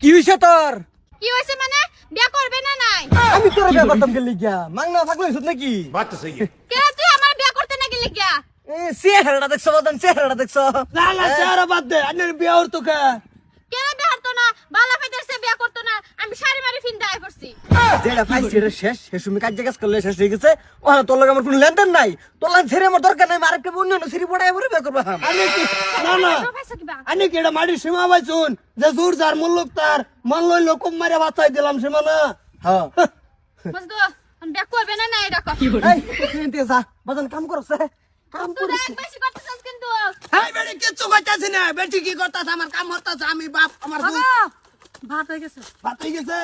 কি হইছে তোর? কি হইছে মানে বিয়া করবে না নাই? আমি তোর বিয়া করতাম কে লিগা? মাংনা থাকলে হইছত নাকি? बात तो सही है। কে তুই আমার বিয়া করতে না গেলি গিয়া? চেহারাটা দেখছো বাদান, চেহারাটা দেখছো? না না চেহারা বাদ দে, আন্নের বিয়া ওর তো কে? কে বিয়া হতো না? বালা ফাইদারছে বিয়া করতো না। আমি শাড়ি মারি ফিন্দায় পড়ছি। যেটা পাইছি এটা শেষ, হে সুমি কাজ কাজ করলে শেষ হয়ে গেছে। ওহ তোর লগে আমার কোনো লেনদেন নাই। তোর লাগে ছেড়ে আমার দরকার নাই, আরেকটা অন্য সিরি পড়ায় পরে বিয়া করবা। আন্নে কি না না পাইছো কিবা? আন্নে কি এটা মাটির সীমা পাইছুন যে জোর যার মূল্যক তার মন লইল কম মারে বাঁচাই দিলাম সীমা না। হ্যাঁ মজদু বিয়া করবে না নাই রাখো। এই তুই এনতে যা, বাদান কাম করছে। কাম তুই করছে। এক বেশি করতেছস কিন্তু। এই বেটি কিচ্ছু কইতাছি না, বেটি কি করতাছ, আমার কাম হতাছে, আমি বাপ আমার বউ। ভাত হয়ে গেছে। ভাত হয়ে গেছে।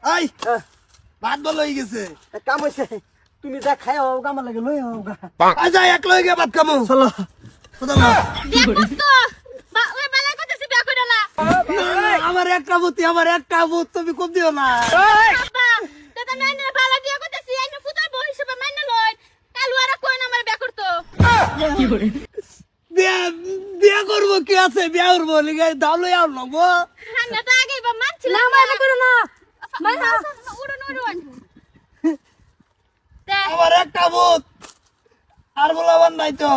এই ভাত বল হয়ে গেছে। এক কাম হইছে, তুমি যা খাই হোক আমার লাগে লই হোক। আজা এক লই গে ভাত কামো চলো খোদা না। বিয়া করছ তো? ওই বালা করতেছি বিয়া কইরা না। আমার একটা বুত তুমি কম দিও না। বাবা দাদা নাইনে বালা বিয়া করতেছি আইনে ফুটার বউ হিসেবে মাইনা লই। কালু আর কই না আমার বিয়া করতো। বিয়া বিয়া করবো কি আছে, বিয়া করবো লিগে দাও লই আও নবো। আমরা তো আগেই বা মানছিলাম না মাইনা করো না। মাইনা উড়ুন উড়ুন। আমার একটা বুত আর বলাবার নাই তো।